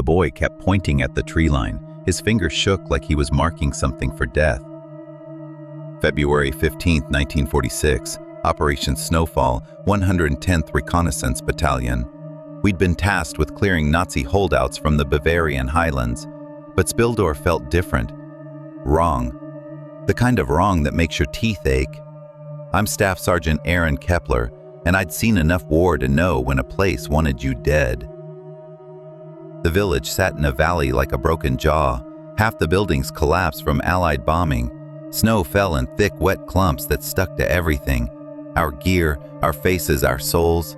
The boy kept pointing at the tree line. His fingers shook like he was marking something for death. February 15, 1946, Operation Snowfall, 110th Reconnaissance Battalion. We'd been tasked with clearing Nazi holdouts from the Bavarian highlands, but Spildorf felt different. Wrong. The kind of wrong that makes your teeth ache. I'm Staff Sergeant Kepler, and I'd seen enough war to know when a place wanted you dead. The village sat in a valley like a broken jaw. Half the buildings collapsed from Allied bombing. Snow fell in thick, wet clumps that stuck to everything. Our gear, our faces, our souls.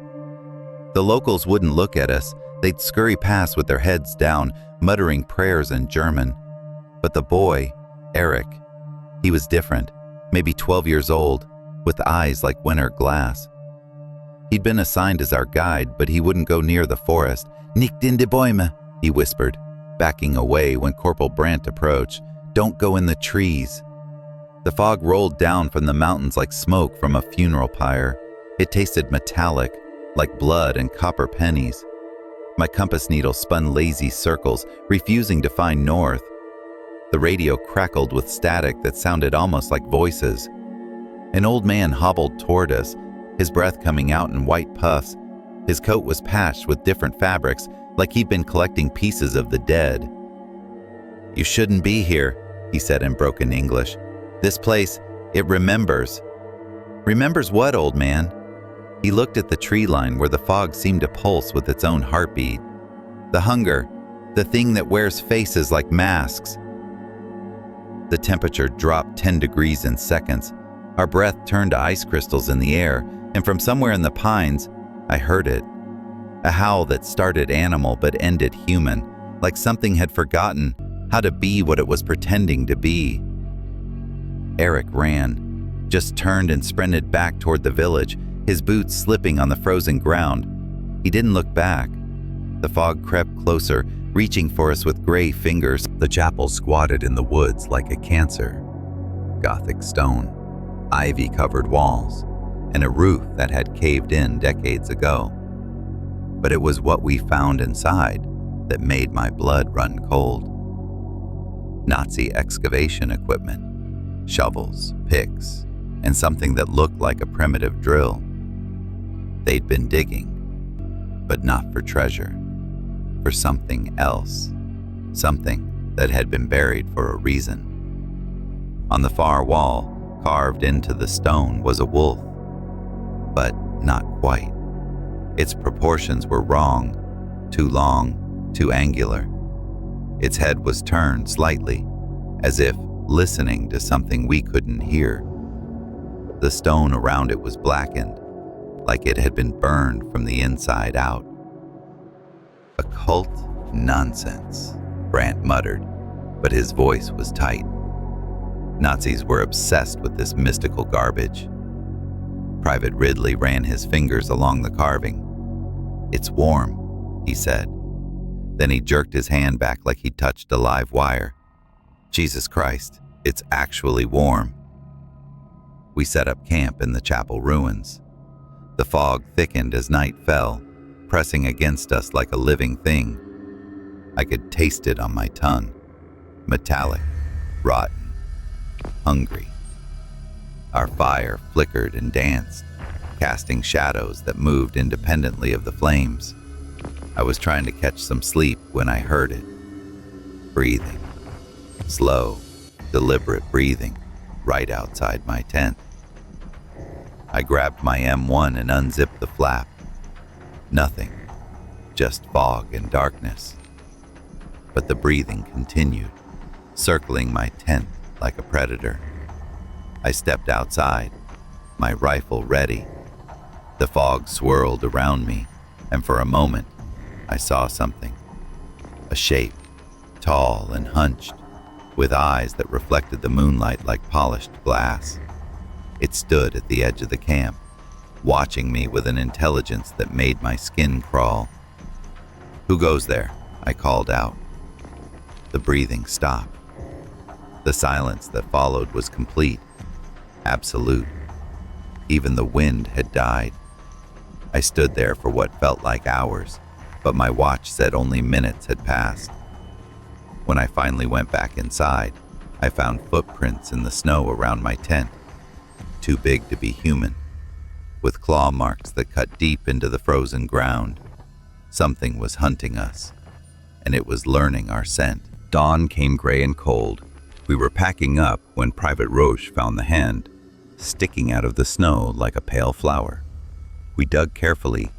The locals wouldn't look at us. They'd scurry past with their heads down, muttering prayers in German. But the boy, Eric, he was different, maybe 12 years old, with eyes like winter glass. He'd been assigned as our guide, but he wouldn't go near the forest. "Nicht in die Bäume," he whispered, backing away when Corporal Brandt approached. "Don't go in the trees." The fog rolled down from the mountains like smoke from a funeral pyre. It tasted metallic, like blood and copper pennies. My compass needle spun lazy circles, refusing to find north. The radio crackled with static that sounded almost like voices. An old man hobbled toward us, his breath coming out in white puffs. His coat was patched with different fabrics, like he'd been collecting pieces of the dead. "You shouldn't be here," he said in broken English. "This place, it remembers." "Remembers what, old man?" He looked at the tree line where the fog seemed to pulse with its own heartbeat. "The hunger, the thing that wears faces like masks." The temperature dropped 10 degrees in seconds. Our breath turned to ice crystals in the air, and from somewhere in the pines, I heard it. A howl that started animal but ended human, like something had forgotten how to be what it was pretending to be. Eric ran, just turned and sprinted back toward the village, his boots slipping on the frozen ground. He didn't look back. The fog crept closer, reaching for us with gray fingers. The chapel squatted in the woods like a cancer. Gothic stone, ivy-covered walls, and a roof that had caved in decades ago. But it was what we found inside that made my blood run cold. Nazi excavation equipment, shovels, picks, and something that looked like a primitive drill. They'd been digging, but not for treasure, for something else, something that had been buried for a reason. On the far wall, carved into the stone, was a wolf, but not quite. Its proportions were wrong, too long, too angular. Its head was turned slightly, as if listening to something we couldn't hear. The stone around it was blackened, like it had been burned from the inside out. "Occult nonsense," Brandt muttered, but his voice was tight. Nazis were obsessed with this mystical garbage. Private Ridley ran his fingers along the carving. "It's warm," he said. Then he jerked his hand back like he'd touched a live wire. "Jesus Christ, it's actually warm." We set up camp in the chapel ruins. The fog thickened as night fell, pressing against us like a living thing. I could taste it on my tongue. Metallic, rotten, hungry. Our fire flickered and danced, casting shadows that moved independently of the flames. I was trying to catch some sleep when I heard it. Breathing. Slow, deliberate breathing, right outside my tent. I grabbed my M1 and unzipped the flap. Nothing, just fog and darkness. But the breathing continued, circling my tent like a predator. I stepped outside, my rifle ready. The fog swirled around me, and for a moment, I saw something. A shape, tall and hunched, with eyes that reflected the moonlight like polished glass. It stood at the edge of the camp, watching me with an intelligence that made my skin crawl. "Who goes there?" I called out. The breathing stopped. The silence that followed was complete, absolute. Even the wind had died. I stood there for what felt like hours, but my watch said only minutes had passed. When I finally went back inside, I found footprints in the snow around my tent, too big to be human, with claw marks that cut deep into the frozen ground. Something was hunting us, and it was learning our scent. Dawn came gray and cold. We were packing up when Private Roche found the hand, sticking out of the snow like a pale flower. We dug carefully,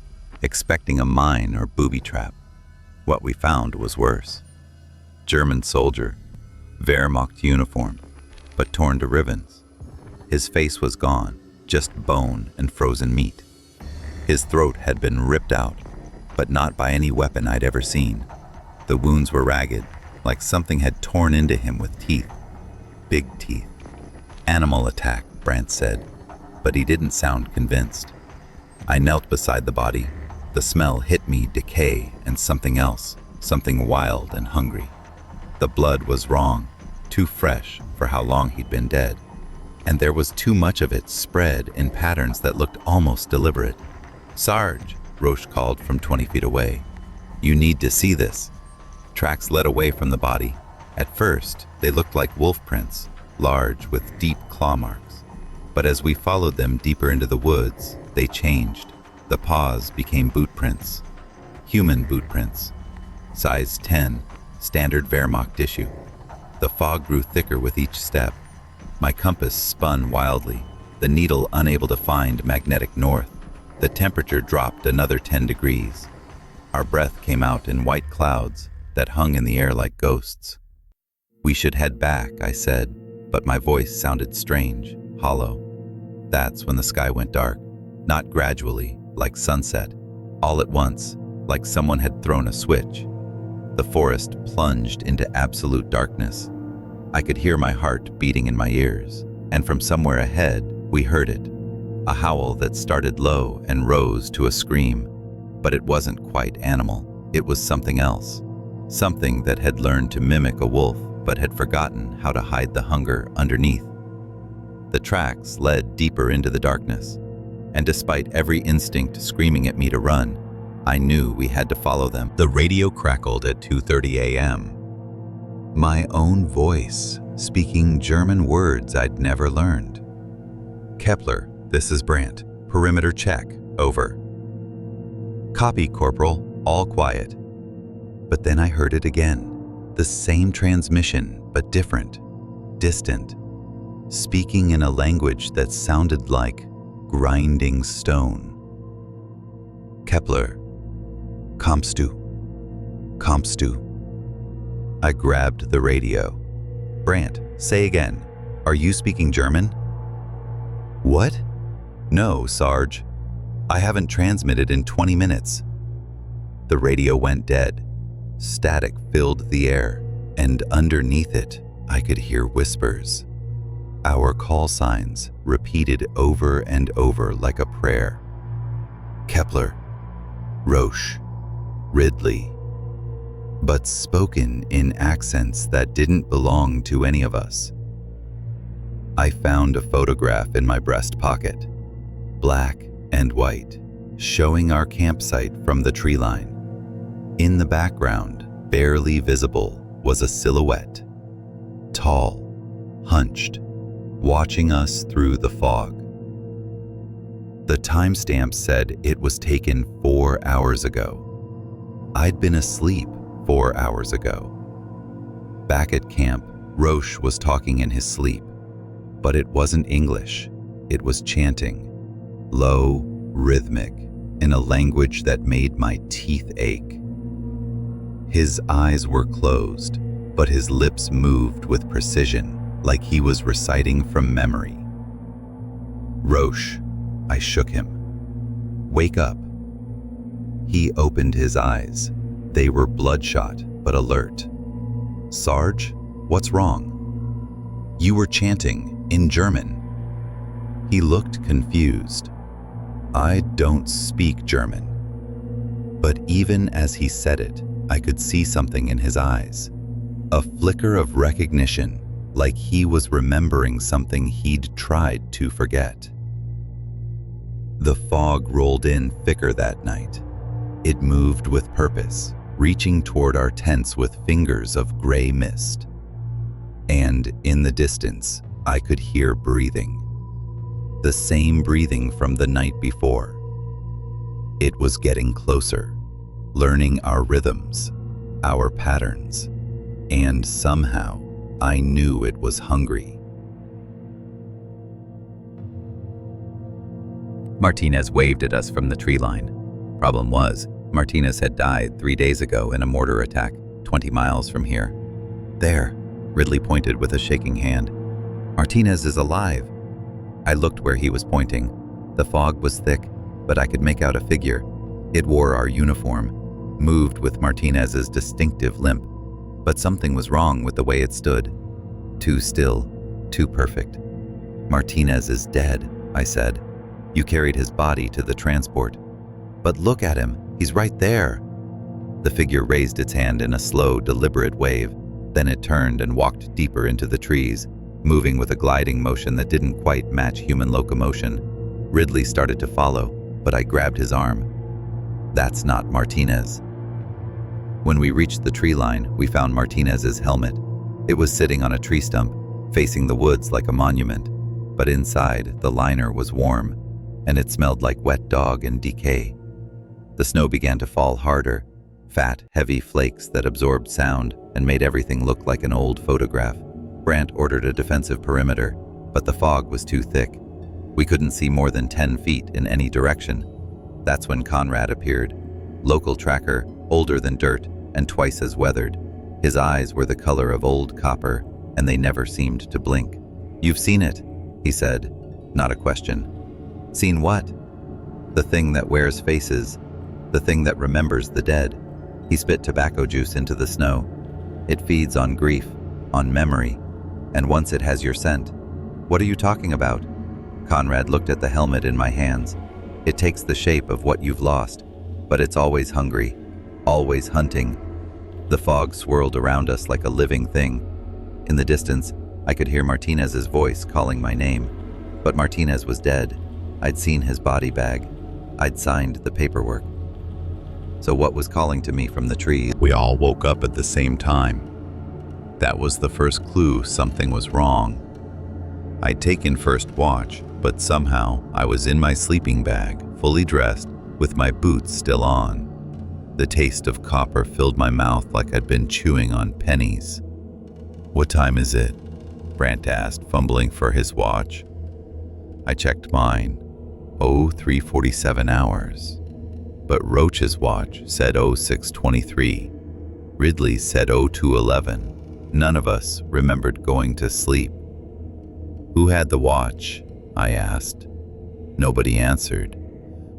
expecting a mine or booby trap. What we found was worse. German soldier, Wehrmacht uniform, but torn to ribbons. His face was gone, just bone and frozen meat. His throat had been ripped out, but not by any weapon I'd ever seen. The wounds were ragged, like something had torn into him with teeth. Big teeth. Animal attack, Brandt said, but he didn't sound convinced. I knelt beside the body. The smell hit me, decay and something else, something wild and hungry. The blood was wrong, too fresh for how long he'd been dead. And there was too much of it spread in patterns that looked almost deliberate. "Sarge," Roche called from 20 feet away. "You need to see this." Tracks led away from the body. At first, they looked like wolf prints, large with deep claw marks. But as we followed them deeper into the woods, they changed. The paws became boot prints. Human boot prints. Size 10, standard Wehrmacht issue. The fog grew thicker with each step. My compass spun wildly, the needle unable to find magnetic north. The temperature dropped another 10 degrees. Our breath came out in white clouds that hung in the air like ghosts. "We should head back," I said, but my voice sounded strange, hollow. That's when the sky went dark, not gradually, like sunset, all at once, like someone had thrown a switch. The forest plunged into absolute darkness. I could hear my heart beating in my ears, and from somewhere ahead, we heard it. A howl that started low and rose to a scream, but it wasn't quite animal. It was something else. Something that had learned to mimic a wolf, but had forgotten how to hide the hunger underneath. The tracks led deeper into the darkness, and despite every instinct screaming at me to run, I knew we had to follow them. The radio crackled at 2:30 a.m. My own voice, speaking German words I'd never learned. "Kepler, this is Brandt. Perimeter check, over." "Copy, Corporal, all quiet." But then I heard it again. The same transmission, but different, distant, speaking in a language that sounded like grinding stone. "Kepler, kommst du? Kommst du?" I grabbed the radio. "Brandt, say again. Are you speaking German?" "What?" "No, Sarge. I haven't transmitted in 20 minutes. The radio went dead. Static filled the air, and underneath it, I could hear whispers. Our call signs repeated over and over like a prayer. Kepler, Roche, Ridley, but spoken in accents that didn't belong to any of us. I found a photograph in my breast pocket, black and white, showing our campsite from the tree line. In the background, barely visible, was a silhouette, tall, hunched, watching us through the fog. The timestamp said it was taken 4 hours ago. I'd been asleep 4 hours ago. Back at camp, Roche was talking in his sleep, but it wasn't English. It was chanting, low, rhythmic, in a language that made my teeth ache. His eyes were closed, but his lips moved with precision, like he was reciting from memory. "Roche," I shook him. "Wake up." He opened his eyes. They were bloodshot, but alert. "Sarge, what's wrong?" "You were chanting in German." He looked confused. "I don't speak German." But even as he said it, I could see something in his eyes. A flicker of recognition, like he was remembering something he'd tried to forget. The fog rolled in thicker that night. It moved with purpose, reaching toward our tents with fingers of gray mist. And in the distance, I could hear breathing. The same breathing from the night before. It was getting closer, learning our rhythms, our patterns, and somehow I knew it was hungry. Martinez waved at us from the tree line. Problem was, Martinez had died 3 days ago in a mortar attack 20 miles from here. There, Ridley pointed with a shaking hand. Martinez is alive. I looked where he was pointing. The fog was thick, but I could make out a figure. It wore our uniform, moved with Martinez's distinctive limp. But something was wrong with the way it stood. Too still, too perfect. Martinez is dead, I said. You carried his body to the transport. But look at him, he's right there. The figure raised its hand in a slow, deliberate wave. Then it turned and walked deeper into the trees, moving with a gliding motion that didn't quite match human locomotion. Ridley started to follow, but I grabbed his arm. That's not Martinez. When we reached the tree line, we found Martinez's helmet. It was sitting on a tree stump, facing the woods like a monument. But inside, the liner was warm, and it smelled like wet dog and decay. The snow began to fall harder, fat, heavy flakes that absorbed sound and made everything look like an old photograph. Brandt ordered a defensive perimeter, but the fog was too thick. We couldn't see more than 10 feet in any direction. That's when Conrad appeared. Local tracker, older than dirt, and twice as weathered. His eyes were the color of old copper, and they never seemed to blink. You've seen it, he said, not a question. Seen what? The thing that wears faces, the thing that remembers the dead. He spit tobacco juice into the snow. It feeds on grief, on memory, and once it has your scent. What are you talking about? Conrad looked at the helmet in my hands. It takes the shape of what you've lost, but it's always hungry, always hunting. The fog swirled around us like a living thing. In the distance, I could hear Martinez's voice calling my name. But Martinez was dead. I'd seen his body bag. I'd signed the paperwork. So what was calling to me from the trees? We all woke up at the same time. That was the first clue something was wrong. I'd taken first watch, but somehow I was in my sleeping bag, fully dressed, with my boots still on. The taste of copper filled my mouth like I'd been chewing on pennies. What time is it? Brandt asked, fumbling for his watch. I checked mine. 03:47 hours. But Roach's watch said 06:23. Ridley said 02:11. None of us remembered going to sleep. Who had the watch? I asked. Nobody answered.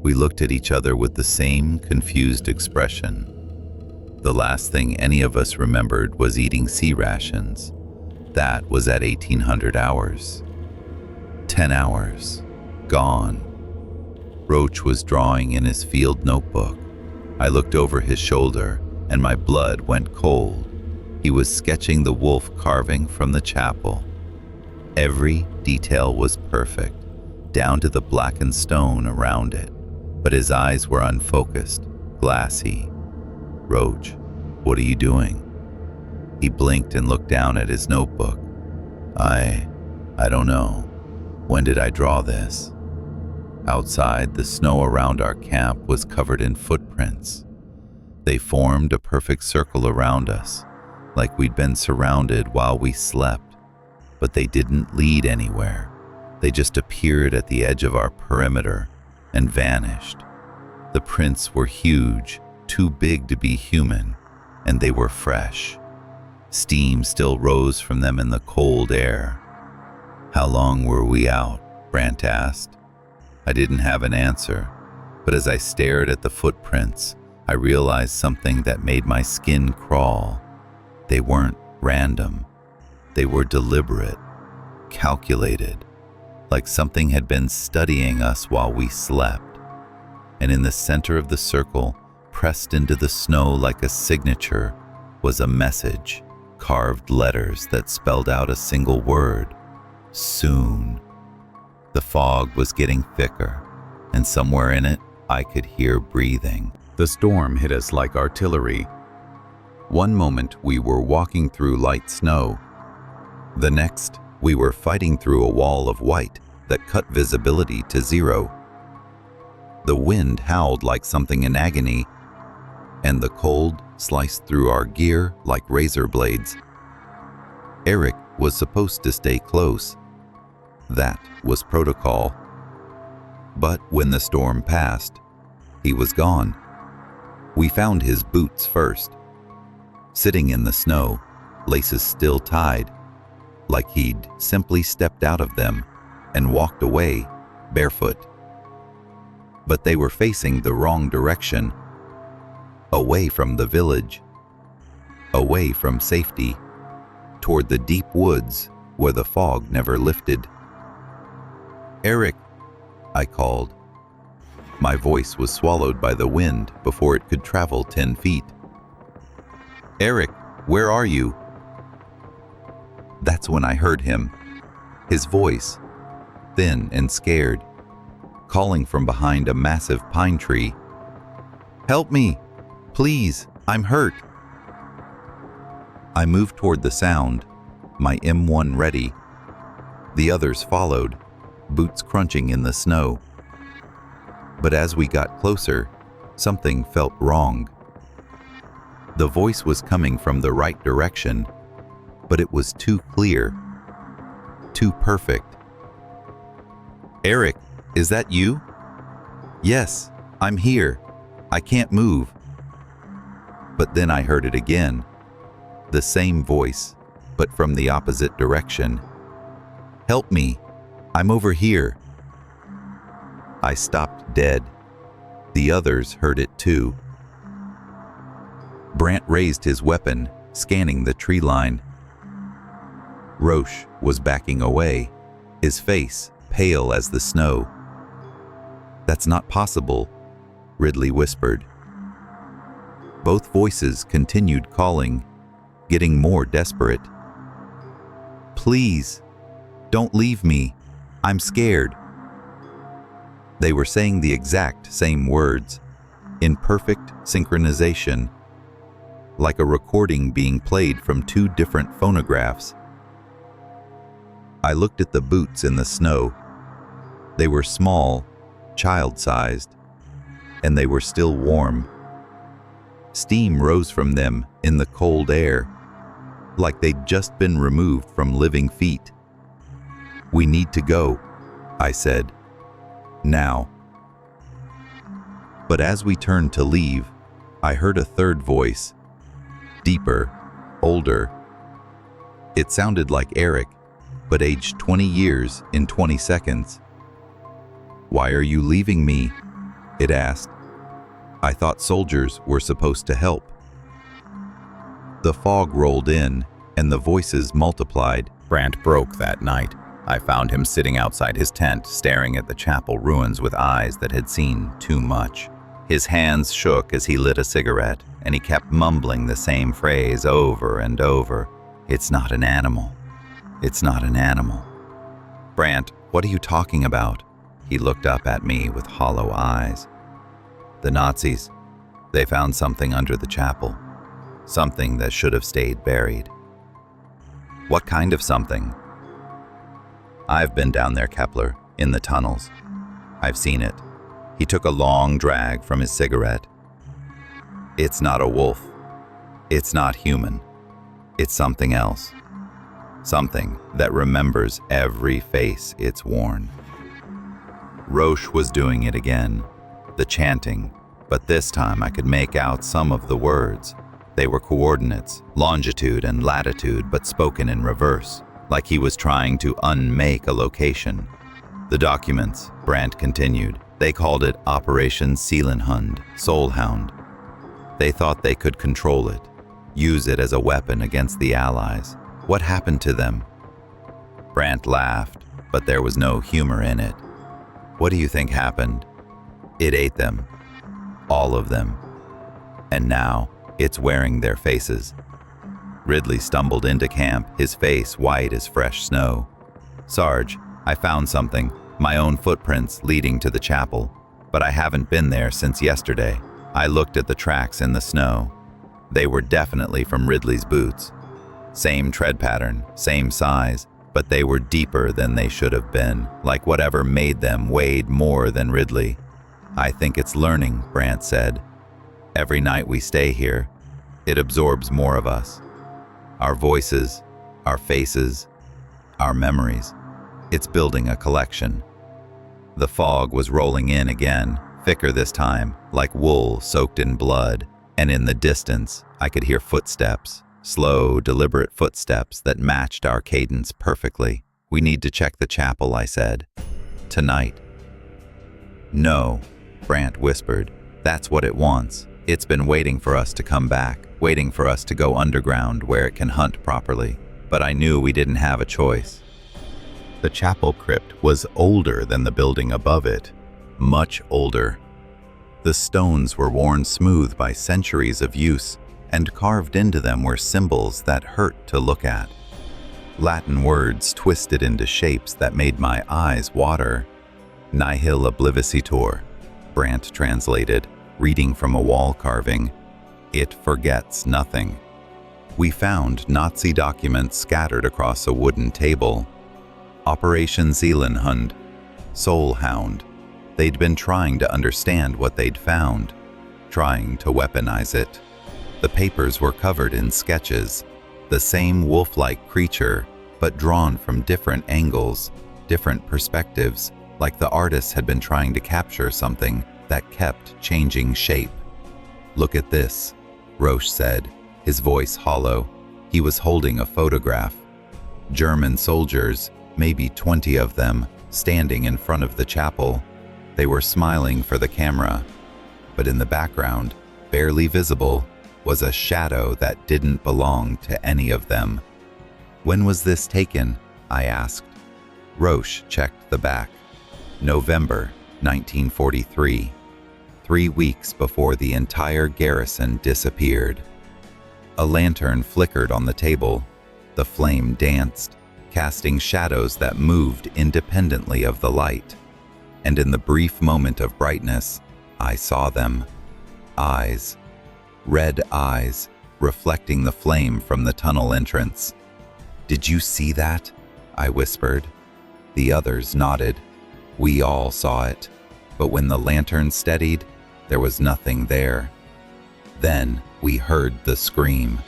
We looked at each other with the same confused expression. The last thing any of us remembered was eating sea rations. That was at 1800 hours. 10 hours. Gone. Roach was drawing in his field notebook. I looked over his shoulder, and my blood went cold. He was sketching the wolf carving from the chapel. Every detail was perfect, down to the blackened stone around it, but his eyes were unfocused, glassy. Roach, what are you doing? He blinked and looked down at his notebook. I don't know. When did I draw this? Outside, the snow around our camp was covered in footprints. They formed a perfect circle around us, like we'd been surrounded while we slept. But they didn't lead anywhere. They just appeared at the edge of our perimeter and vanished. The prints were huge, too big to be human, and they were fresh. Steam still rose from them in the cold air. How long were we out? Brandt asked. I didn't have an answer, but as I stared at the footprints, I realized something that made my skin crawl. They weren't random. They were deliberate, calculated, like something had been studying us while we slept. And in the center of the circle, pressed into the snow like a signature, was a message, carved letters that spelled out a single word: soon. The fog was getting thicker, and somewhere in it, I could hear breathing. The storm hit us like artillery. One moment we were walking through light snow. The next, we were fighting through a wall of white that cut visibility to zero. The wind howled like something in agony, and the cold sliced through our gear like razor blades. Eric was supposed to stay close. That was protocol. But when the storm passed, he was gone. We found his boots first, sitting in the snow, laces still tied, like he'd simply stepped out of them and walked away barefoot. But they were facing the wrong direction, away from the village, away from safety, toward the deep woods where the fog never lifted. "Eric," I called. My voice was swallowed by the wind before it could travel 10 feet. "Eric, where are you?" That's when I heard him, his voice, thin and scared, calling from behind a massive pine tree. "Help me! Please, I'm hurt!" I moved toward the sound, my M1 ready. The others followed, boots crunching in the snow. But as we got closer, something felt wrong. The voice was coming from the right direction, but it was too clear, too perfect. "Eric, is that you?" "Yes, I'm here. I can't move." But then I heard it again, the same voice, but from the opposite direction. "Help me, I'm over here." I stopped dead. The others heard it too. Brant raised his weapon, scanning the tree line. Roche was backing away, his face pale as the snow. "That's not possible," Ridley whispered. Both voices continued calling, getting more desperate. "Please, don't leave me. I'm scared." They were saying the exact same words, in perfect synchronization, like a recording being played from two different phonographs. I looked at the boots in the snow. They were small, child-sized, and they were still warm. Steam rose from them in the cold air, like they'd just been removed from living feet. "We need to go," I said. "Now." But as we turned to leave, I heard a third voice, deeper, older. It sounded like Eric, but aged 20 years in 20 seconds. "Why are you leaving me?" it asked. "I thought soldiers were supposed to help." The fog rolled in, and the voices multiplied. Brant broke that night. I found him sitting outside his tent, staring at the chapel ruins with eyes that had seen too much. His hands shook as he lit a cigarette, and he kept mumbling the same phrase over and over. "It's not an animal. It's not an animal." "Brant, what are you talking about?" He looked up at me with hollow eyes. "The Nazis. They found something under the chapel. Something that should have stayed buried." "What kind of something?" "I've been down there, Kepler, in the tunnels. I've seen it." He took a long drag from his cigarette. "It's not a wolf. It's not human. It's something else. Something that remembers every face it's worn." Roche was doing it again, the chanting, but this time I could make out some of the words. They were coordinates, longitude and latitude, but spoken in reverse, like he was trying to unmake a location. "The documents," Brant continued, "they called it Operation Seelenhund, Soulhound. They thought they could control it, use it as a weapon against the Allies. What happened to them?" Brant laughed, but there was no humor in it. "What do you think happened? It ate them. All of them. And now it's wearing their faces." Ridley stumbled into camp, his face white as fresh snow. "Sarge, I found something, my own footprints leading to the chapel, but I haven't been there since yesterday. I looked at the tracks in the snow. They were definitely from Ridley's boots. Same tread pattern, same size, but they were deeper than they should have been, like whatever made them weighed more than Ridley. I think it's learning, Brant said. Every night we stay here, it absorbs more of us. Our voices, our faces, our memories. It's building a collection. The fog was rolling in again, thicker this time, like wool soaked in blood, and in the distance, I could hear footsteps, slow, deliberate footsteps that matched our cadence perfectly. We need to check the chapel, I said. Tonight. No, Brant whispered. That's what it wants. It's been waiting for us to come back, waiting for us to go underground where it can hunt properly. But I knew we didn't have a choice. The chapel crypt was older than the building above it, much older. The stones were worn smooth by centuries of use, and carved into them were symbols that hurt to look at. Latin words twisted into shapes that made my eyes water. Nihil obliviscitur, Brant translated, reading from a wall carving. It forgets nothing. We found Nazi documents scattered across a wooden table. Operation Seelenhund, Soul Hound. They'd been trying to understand what they'd found, trying to weaponize it. The papers were covered in sketches, the same wolf-like creature, but drawn from different angles, different perspectives, like the artist had been trying to capture something that kept changing shape. Look at this, Roche said, his voice hollow. He was holding a photograph. German soldiers, maybe 20 of them, standing in front of the chapel. They were smiling for the camera, but in the background, barely visible, was a shadow that didn't belong to any of them. When was this taken? I asked. Roche checked the back. November 1943, 3 weeks before the entire garrison disappeared. A lantern flickered on the table. The flame danced, casting shadows that moved independently of the light. And in the brief moment of brightness, I saw them. Eyes. Red eyes, reflecting the flame from the tunnel entrance. Did you see that? I whispered. The others nodded. We all saw it. But when the lantern steadied, there was nothing there. Then we heard the scream.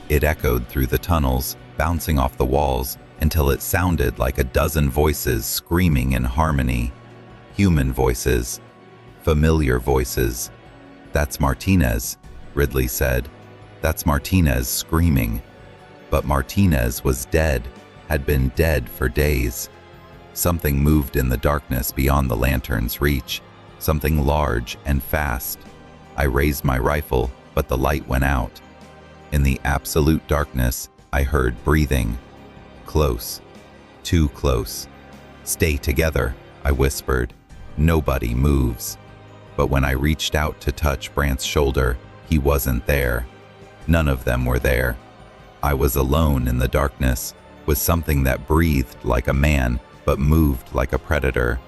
It echoed through the tunnels, bouncing off the walls, until it sounded like a dozen voices screaming in harmony. Human voices. Familiar voices. That's Martinez, Ridley said. That's Martinez screaming. But Martinez was dead, had been dead for days. Something moved in the darkness beyond the lantern's reach, something large and fast. I raised my rifle, but the light went out. In the absolute darkness, I heard breathing. Close. Too close. Stay together, I whispered. Nobody moves. But when I reached out to touch Brant's shoulder, he wasn't there. None of them were there. I was alone in the darkness, with something that breathed like a man, but moved like a predator.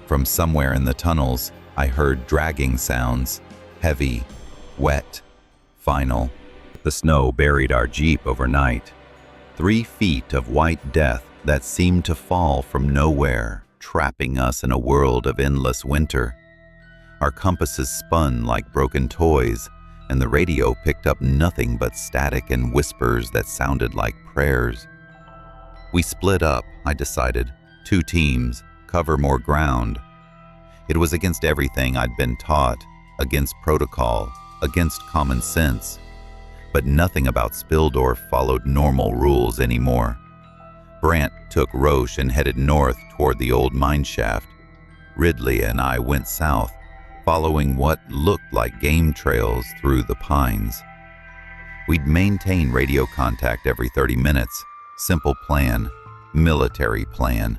From somewhere in the tunnels, I heard dragging sounds, heavy, wet, final. The snow buried our Jeep overnight. 3 feet of white death that seemed to fall from nowhere, trapping us in a world of endless winter. Our compasses spun like broken toys, and the radio picked up nothing but static and whispers that sounded like prayers. We split up, I decided. 2 teams, cover more ground. It was against everything I'd been taught, against protocol, against common sense. But nothing about Spildorf followed normal rules anymore. Brant took Roche and headed north toward the old mine shaft. Ridley and I went south, following what looked like game trails through the pines. We'd maintain radio contact every 30 minutes. Simple plan, military plan.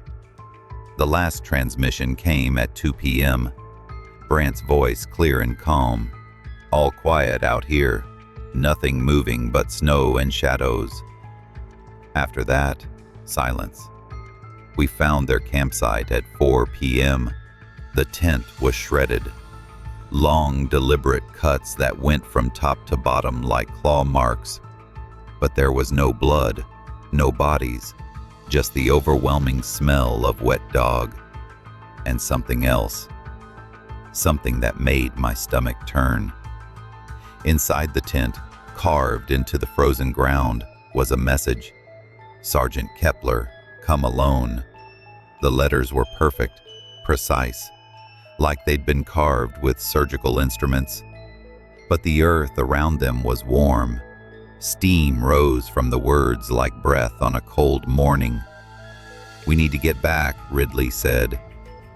The last transmission came at 2 p.m. Brant's voice clear and calm. All quiet out here. Nothing moving but snow and shadows. After that, silence. We found their campsite at 4 p.m. The tent was shredded. long, deliberate cuts that went from top to bottom like claw marks. But there was no blood, no bodies, just the overwhelming smell of wet dog. And something else. Something that made my stomach turn. Inside the tent, carved into the frozen ground, was a message. Sergeant Kepler, come alone. The letters were perfect, precise, like they'd been carved with surgical instruments. But the earth around them was warm. Steam rose from the words like breath on a cold morning. We need to get back, Ridley said.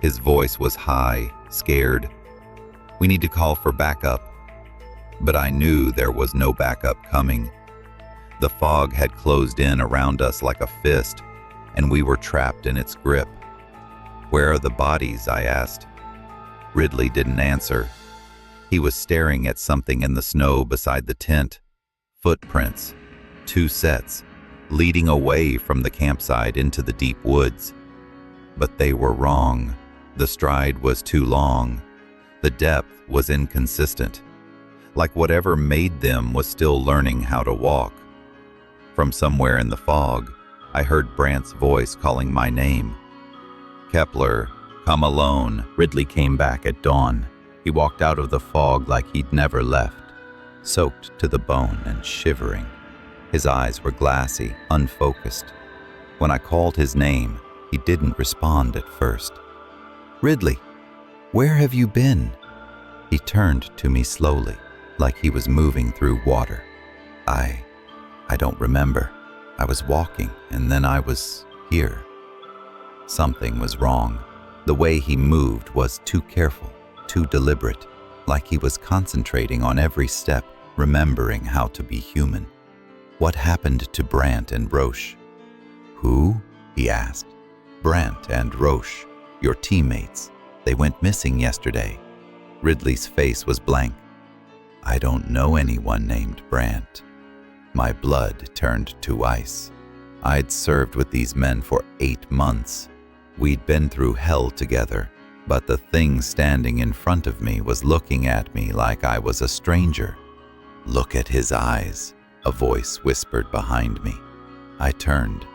His voice was high, scared. We need to call for backup. But I knew there was no backup coming. The fog had closed in around us like a fist, and we were trapped in its grip. Where are the bodies? I asked. Ridley didn't answer. He was staring at something in the snow beside the tent. Footprints, 2 sets, leading away from the campsite into the deep woods. But they were wrong. The stride was too long. The depth was inconsistent. Like whatever made them was still learning how to walk. From somewhere in the fog, I heard Brandt's voice calling my name. Kepler, come alone. Ridley came back at dawn. He walked out of the fog like he'd never left, soaked to the bone and shivering. His eyes were glassy, unfocused. When I called his name, he didn't respond at first. Ridley, where have you been? He turned to me slowly, like he was moving through water. I don't remember. I was walking, and then I was here. Something was wrong. The way he moved was too careful, too deliberate, like he was concentrating on every step, remembering how to be human. What happened to Brandt and Roche? Who? He asked. Brandt and Roche, your teammates. They went missing yesterday. Ridley's face was blank. I don't know anyone named Brandt. My blood turned to ice. I'd served with these men for 8 months. We'd been through hell together, but the thing standing in front of me was looking at me like I was a stranger. Look at his eyes, a voice whispered behind me. I turned.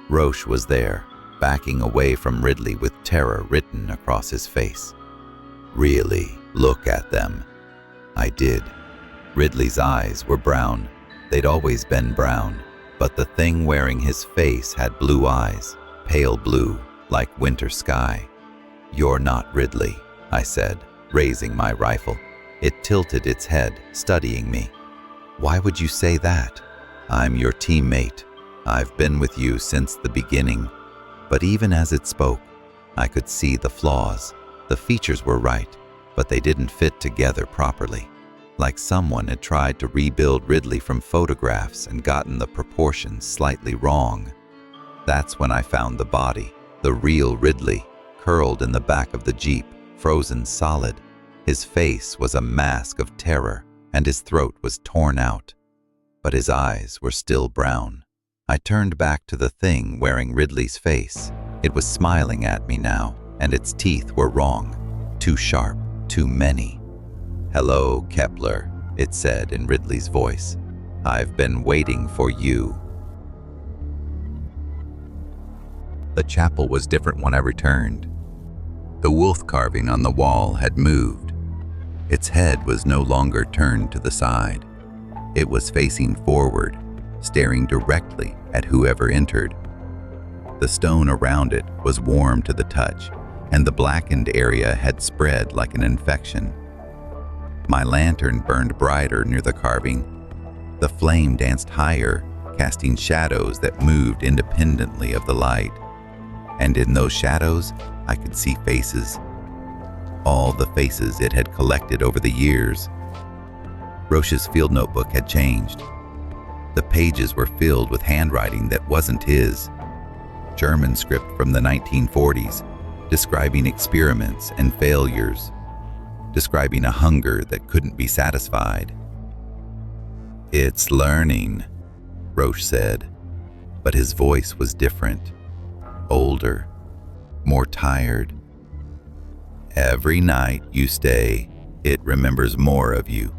Roche was there, backing away from Ridley with terror written across his face. Really, look at them. I did. Ridley's eyes were brown. They'd always been brown, but the thing wearing his face had blue eyes, pale blue, like winter sky. You're not Ridley, I said, raising my rifle. It tilted its head, studying me. Why would you say that? I'm your teammate. I've been with you since the beginning. But even as it spoke, I could see the flaws. The features were right, but they didn't fit together properly. Like someone had tried to rebuild Ridley from photographs and gotten the proportions slightly wrong. That's when I found the body, the real Ridley, curled in the back of the Jeep, frozen solid. His face was a mask of terror, and his throat was torn out. But his eyes were still brown. I turned back to the thing wearing Ridley's face. It was smiling at me now, and its teeth were wrong. Too sharp, too many. Hello, Kepler, it said in Ridley's voice. I've been waiting for you. The chapel was different when I returned. The wolf carving on the wall had moved. Its head was no longer turned to the side. It was facing forward, staring directly at whoever entered. The stone around it was warm to the touch, and the blackened area had spread like an infection. My lantern burned brighter near the carving. The flame danced higher, casting shadows that moved independently of the light. And in those shadows, I could see faces. All the faces it had collected over the years. Roche's field notebook had changed. The pages were filled with handwriting that wasn't his. German script from the 1940s, describing experiments and failures, describing a hunger that couldn't be satisfied. It's learning, Roche said, but his voice was different, older, more tired. Every night you stay, It remembers more of you.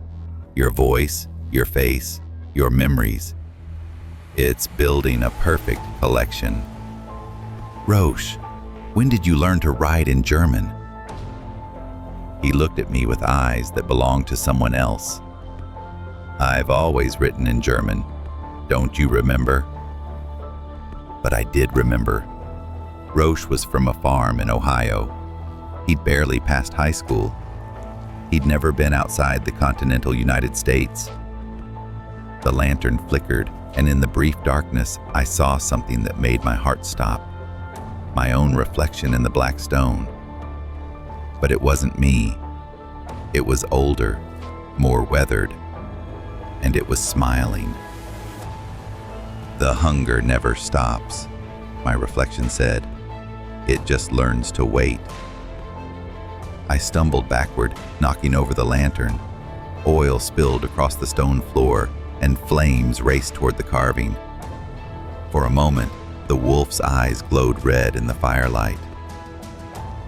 Your voice, your face, your memories. It's building a perfect collection. Roche, when did you learn to write in German? He looked at me with eyes that belonged to someone else. I've always written in German. Don't you remember? But I did remember. Roche was from a farm in Ohio. He'd barely passed high school. He'd never been outside the continental United States. The lantern flickered, and in the brief darkness, I saw something that made my heart stop. My own reflection in the black stone. But it wasn't me. It was older, more weathered, and it was smiling. The hunger never stops, my reflection said. It just learns to wait. I stumbled backward, knocking over the lantern. Oil spilled across the stone floor, and flames raced toward the carving. For a moment, the wolf's eyes glowed red in the firelight.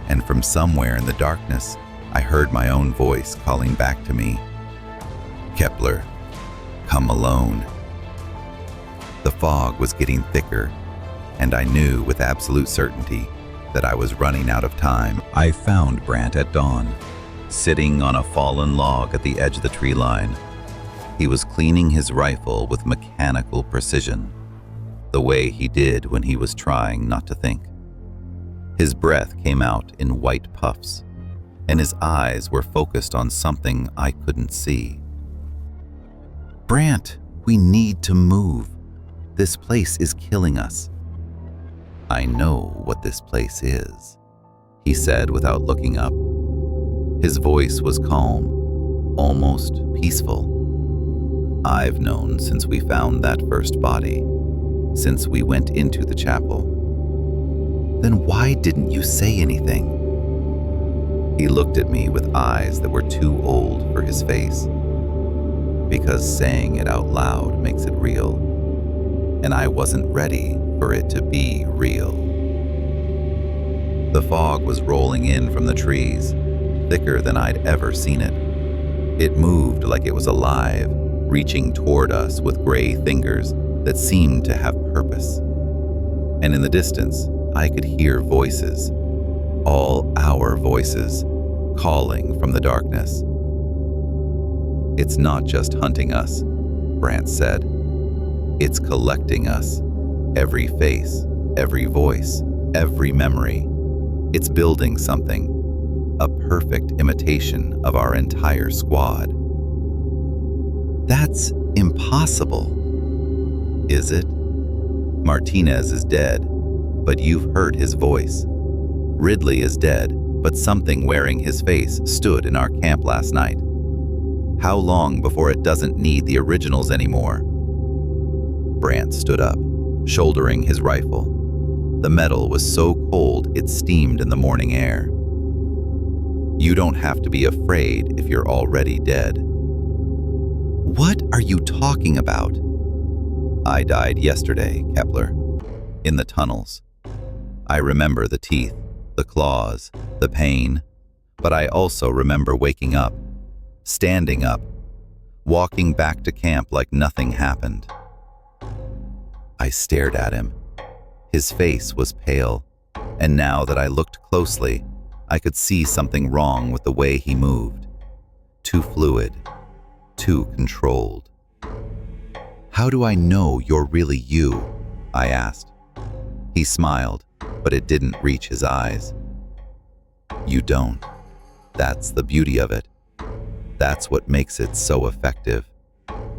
And from somewhere in the darkness, I heard my own voice calling back to me. Kepler, come alone. The fog was getting thicker, and I knew with absolute certainty that I was running out of time. I found Brandt at dawn, sitting on a fallen log at the edge of the tree line. He was cleaning his rifle with mechanical precision, the way he did when he was trying not to think. His breath came out in white puffs, and his eyes were focused on something I couldn't see. Brandt, we need to move. This place is killing us. I know what this place is, he said without looking up. His voice was calm, almost peaceful. I've known since we found that first body, since we went into the chapel. Then why didn't you say anything? He looked at me with eyes that were too old for his face. Because saying it out loud makes it real, and I wasn't ready for it to be real. The fog was rolling in from the trees, thicker than I'd ever seen it. It moved like it was alive, reaching toward us with gray fingers that seemed to have purpose. And in the distance, I could hear voices, all our voices, calling from the darkness. It's not just hunting us, Brandt said. It's collecting us. Every face, every voice, every memory. It's building something, a perfect imitation of our entire squad. That's impossible. Is it? Martinez is dead, but you've heard his voice. Ridley is dead, but something wearing his face stood in our camp last night. How long before it doesn't need the originals anymore? Brandt stood up, shouldering his rifle. The metal was so cold it steamed in the morning air. You don't have to be afraid if you're already dead. What are you talking about? I died yesterday, Kepler, in the tunnels. I remember the teeth, the claws, the pain, but I also remember waking up, standing up, walking back to camp like nothing happened. I stared at him. His face was pale, and now that I looked closely, I could see something wrong with the way he moved. Too fluid, too controlled. How do I know you're really you? I asked. He smiled, but it didn't reach his eyes. You don't. That's the beauty of it. That's what makes it so effective.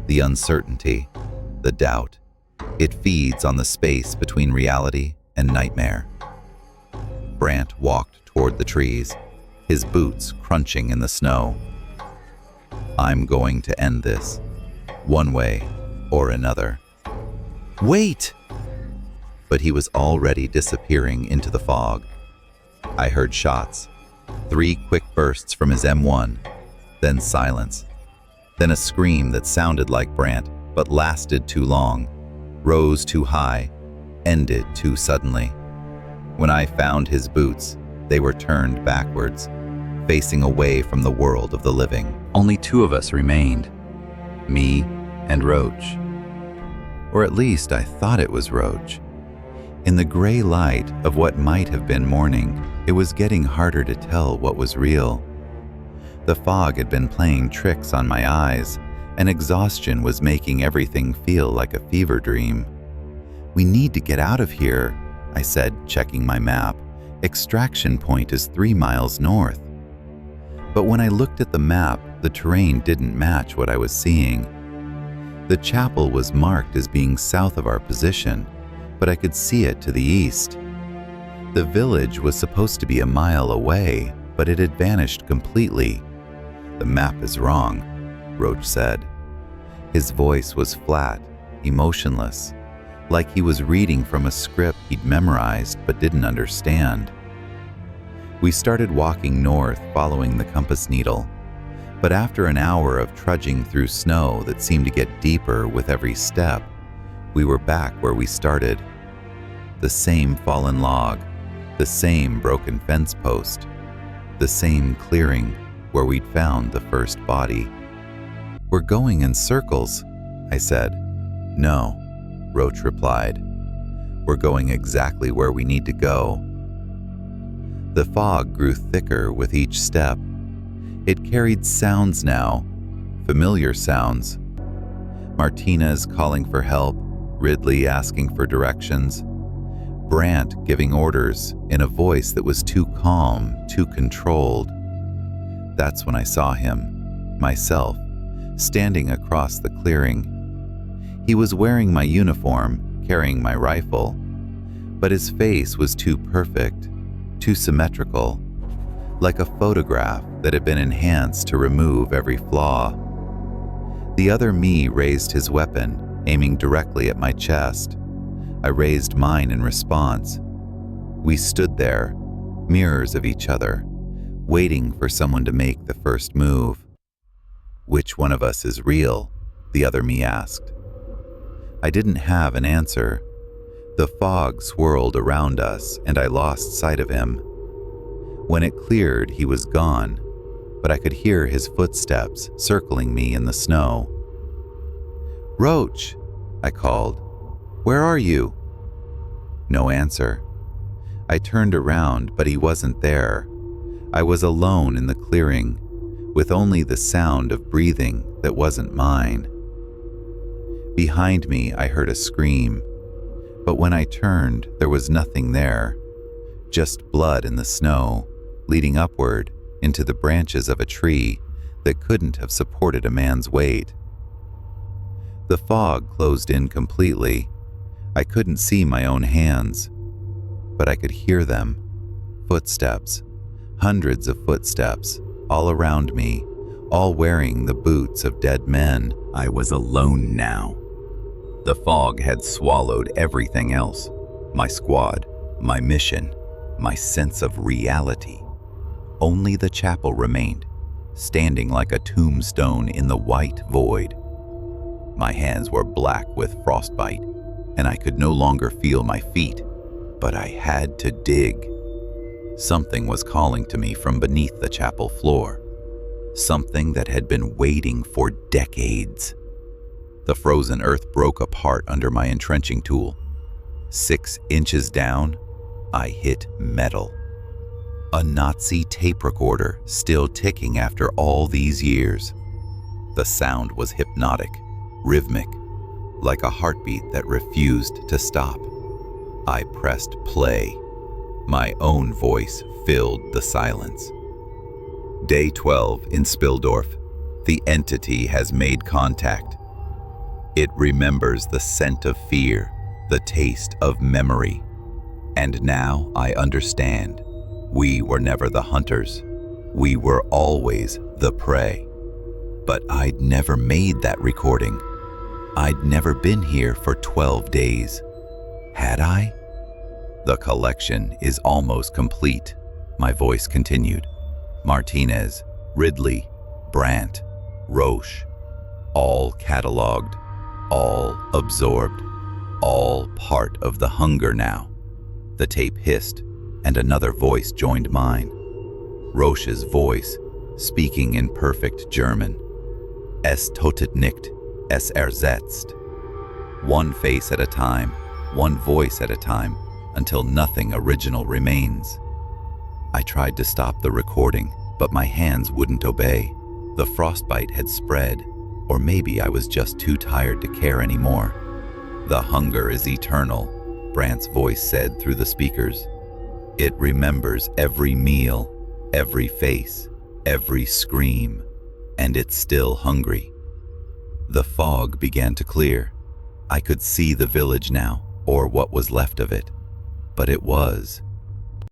The uncertainty, the doubt. It feeds on the space between reality and nightmare. Brandt walked toward the trees, his boots crunching in the snow. I'm going to end this, one way or another. Wait! But he was already disappearing into the fog. I heard shots, 3 quick bursts from his M1, then silence, then a scream that sounded like Brandt but lasted too long, rose too high, ended too suddenly. When I found his boots, they were turned backwards, facing away from the world of the living. Only two of us remained, me and Roach. Or at least I thought it was Roach. In the gray light of what might have been morning, it was getting harder to tell what was real. The fog had been playing tricks on my eyes, and exhaustion was making everything feel like a fever dream. "We need to get out of here," I said, checking my map. "Extraction point is 3 miles north." But when I looked at the map, the terrain didn't match what I was seeing. The chapel was marked as being south of our position, but I could see it to the east. The village was supposed to be a mile away, but it had vanished completely. "The map is wrong," Roach said. His voice was flat, emotionless, like he was reading from a script he'd memorized but didn't understand. We started walking north, following the compass needle. But after an hour of trudging through snow that seemed to get deeper with every step, we were back where we started. The same fallen log, the same broken fence post, the same clearing where we'd found the first body. "We're going in circles," I said. "No," Roach replied. "We're going exactly where we need to go." The fog grew thicker with each step. It carried sounds now, familiar sounds. Martinez calling for help, Ridley asking for directions, Brandt giving orders in a voice that was too calm, too controlled. That's when I saw him, myself, standing across the clearing. He was wearing my uniform, carrying my rifle, but his face was too perfect, too symmetrical, like a photograph that had been enhanced to remove every flaw. The other me raised his weapon, aiming directly at my chest. I raised mine in response. We stood there, mirrors of each other, waiting for someone to make the first move. "Which one of us is real?" the other me asked. I didn't have an answer. The fog swirled around us, and I lost sight of him. When it cleared, he was gone, but I could hear his footsteps circling me in the snow. "Roach," I called. "Where are you?" No answer. I turned around, but he wasn't there. I was alone in the clearing, with only the sound of breathing that wasn't mine. Behind me, I heard a scream, but when I turned, there was nothing there, just blood in the snow, leading upward into the branches of a tree that couldn't have supported a man's weight. The fog closed in completely. I couldn't see my own hands, but I could hear them. Footsteps, hundreds of footsteps, all around me, all wearing the boots of dead men. I was alone now. The fog had swallowed everything else. My squad, my mission, my sense of reality. Only the chapel remained, standing like a tombstone in the white void. My hands were black with frostbite, and I could no longer feel my feet, but I had to dig. Something was calling to me from beneath the chapel floor, something that had been waiting for decades. The frozen earth broke apart under my entrenching tool. 6 inches down, I hit metal. A Nazi tape recorder still ticking after all these years. The sound was hypnotic, rhythmic, like a heartbeat that refused to stop. I pressed play. My own voice filled the silence. Day 12 in Spildorf. The entity has made contact. It remembers the scent of fear, the taste of memory. And now I understand. We were never the hunters. We were always the prey. But I'd never made that recording. I'd never been here for 12 days. Had I? The collection is almost complete, my voice continued. Martinez, Ridley, Brandt, Roche, all cataloged, all absorbed, all part of the hunger now. The tape hissed, and another voice joined mine. Roche's voice, speaking in perfect German. Es totet nicht, es ersetzt. One face at a time, one voice at a time, until nothing original remains. I tried to stop the recording, but my hands wouldn't obey. The frostbite had spread, or maybe I was just too tired to care anymore. The hunger is eternal, Brandt's voice said through the speakers. It remembers every meal, every face, every scream, and it's still hungry. The fog began to clear. I could see the village now, or what was left of it. But it was